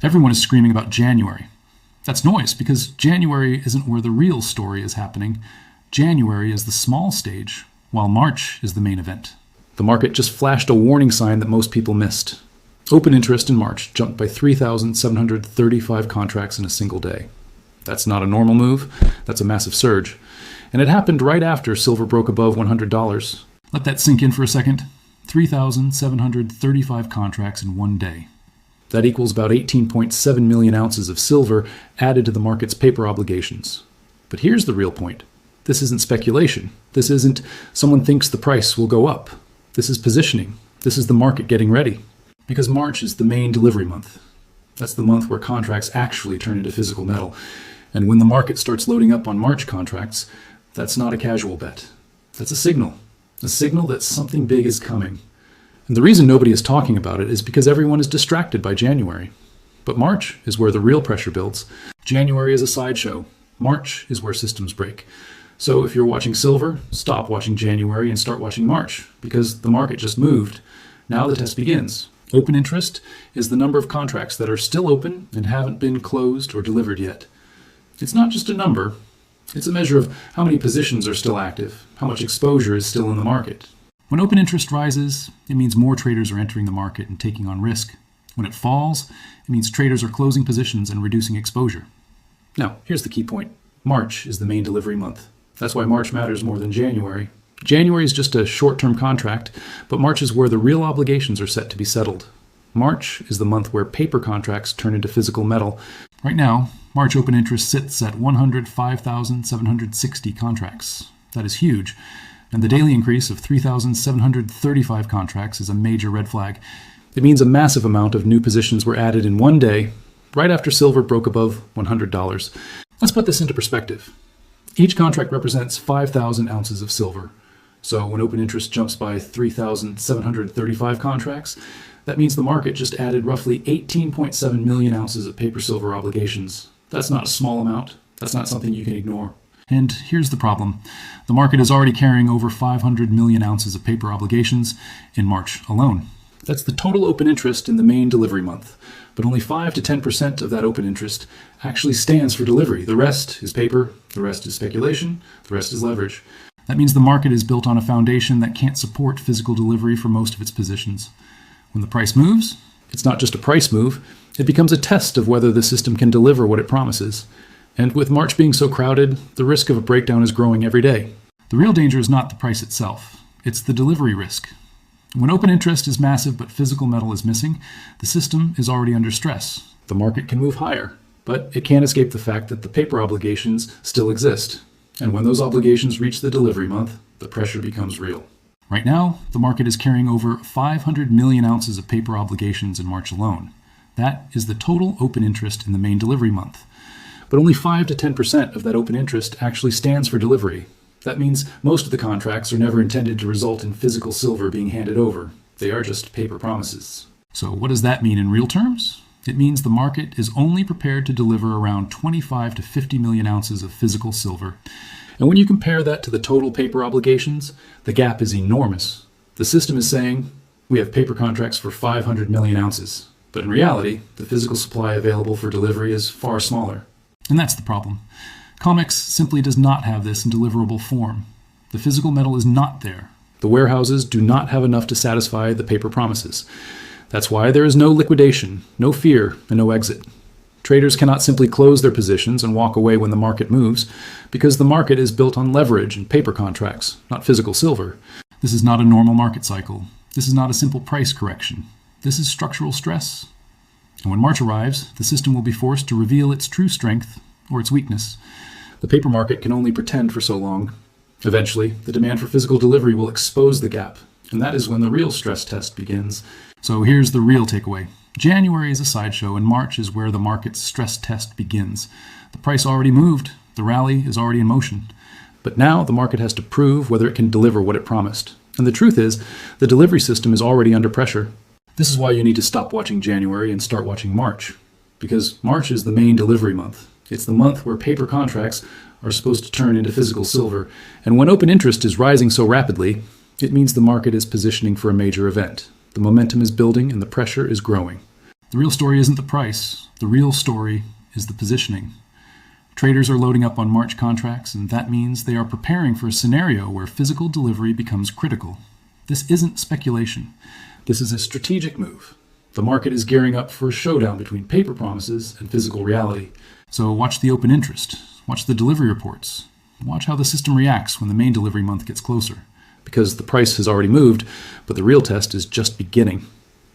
Everyone is screaming about January. That's noise because January isn't where the real story is happening. January is the small stage, while March is the main event. The market just flashed a warning sign that most people missed. Open interest in March jumped by 3,735 contracts in a single day. That's not a normal move, that's a massive surge. And it happened right after silver broke above $100. Let that sink in for a second. 3,735 contracts in one day. That equals about 18.7 million ounces of silver added to the market's paper obligations. But here's the real point. This isn't speculation. This isn't someone thinks the price will go up. This is positioning. This is the market getting ready. Because March is the main delivery month. That's the month where contracts actually turn into physical metal. And when the market starts loading up on March contracts, that's not a casual bet. That's a signal that something big is coming. And the reason nobody is talking about it is because everyone is distracted by January. But March is where the real pressure builds. January is a sideshow. March is where systems break. So if you're watching silver, stop watching January and start watching March, because the market just moved. Now the test begins. Open interest is the number of contracts that are still open and haven't been closed or delivered yet. It's not just a number. It's a measure of how many positions are still active, how much exposure is still in the market. When open interest rises, it means more traders are entering the market and taking on risk. When it falls, it means traders are closing positions and reducing exposure. Now, here's the key point. March is the main delivery month. That's why March matters more than January. January is just a short-term contract, but March is where the real obligations are set to be settled. March is the month where paper contracts turn into physical metal. Right now, March open interest sits at 105,760 contracts. That is huge. And the daily increase of 3,735 contracts is a major red flag. It means a massive amount of new positions were added in one day, right after silver broke above $100. Let's put this into perspective. Each contract represents 5,000 ounces of silver. So when open interest jumps by 3,735 contracts, that means the market just added roughly 18.7 million ounces of paper silver obligations. That's not a small amount. That's not something you can ignore. And here's the problem. The market is already carrying over 500 million ounces of paper obligations in March alone. That's the total open interest in the main delivery month. But only 5 to 10% of that open interest actually stands for delivery. The rest is paper, the rest is speculation, the rest is leverage. That means the market is built on a foundation that can't support physical delivery for most of its positions. When the price moves, it's not just a price move, it becomes a test of whether the system can deliver what it promises. And with March being so crowded, the risk of a breakdown is growing every day. The real danger is not the price itself, it's the delivery risk. When open interest is massive but physical metal is missing, the system is already under stress. The market can move higher, but it can't escape the fact that the paper obligations still exist. And when those obligations reach the delivery month, the pressure becomes real. Right now, the market is carrying over 500 million ounces of paper obligations in March alone. That is the total open interest in the main delivery month. But only 5 to 10% of that open interest actually stands for delivery. That means most of the contracts are never intended to result in physical silver being handed over. They are just paper promises. So what does that mean in real terms? It means the market is only prepared to deliver around 25 to 50 million ounces of physical silver. And when you compare that to the total paper obligations, the gap is enormous. The system is saying, we have paper contracts for 500 million ounces. But in reality, the physical supply available for delivery is far smaller. And that's the problem. COMEX simply does not have this in deliverable form. The physical metal is not there. The warehouses do not have enough to satisfy the paper promises. That's why there is no liquidation, no fear, and no exit. Traders cannot simply close their positions and walk away when the market moves, because the market is built on leverage and paper contracts, not physical silver. This is not a normal market cycle. This is not a simple price correction. This is structural stress. And when March arrives, the system will be forced to reveal its true strength or its weakness. The paper market can only pretend for so long. Eventually, the demand for physical delivery will expose the gap, and that is when the real stress test begins. So here's the real takeaway. January is a sideshow, and March is where the market's stress test begins. The price already moved. The rally is already in motion. But now the market has to prove whether it can deliver what it promised. And the truth is, the delivery system is already under pressure. This is why you need to stop watching January and start watching March. Because March is the main delivery month. It's the month where paper contracts are supposed to turn into physical silver. And when open interest is rising so rapidly, it means the market is positioning for a major event. The momentum is building and the pressure is growing. The real story isn't the price. The real story is the positioning. Traders are loading up on March contracts, and that means they are preparing for a scenario where physical delivery becomes critical. This isn't speculation. This is a strategic move. The market is gearing up for a showdown between paper promises and physical reality. So watch the open interest. Watch the delivery reports. Watch how the system reacts when the main delivery month gets closer. Because the price has already moved, but the real test is just beginning.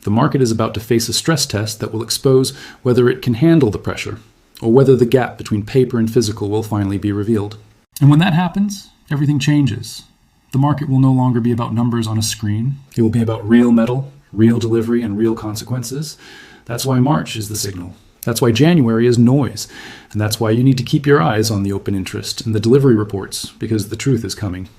The market is about to face a stress test that will expose whether it can handle the pressure, or whether the gap between paper and physical will finally be revealed. And when that happens, everything changes. The market will no longer be about numbers on a screen. It will be about real metal, real delivery, and real consequences. That's why March is the signal. That's why January is noise. And that's why you need to keep your eyes on the open interest and the delivery reports, because the truth is coming.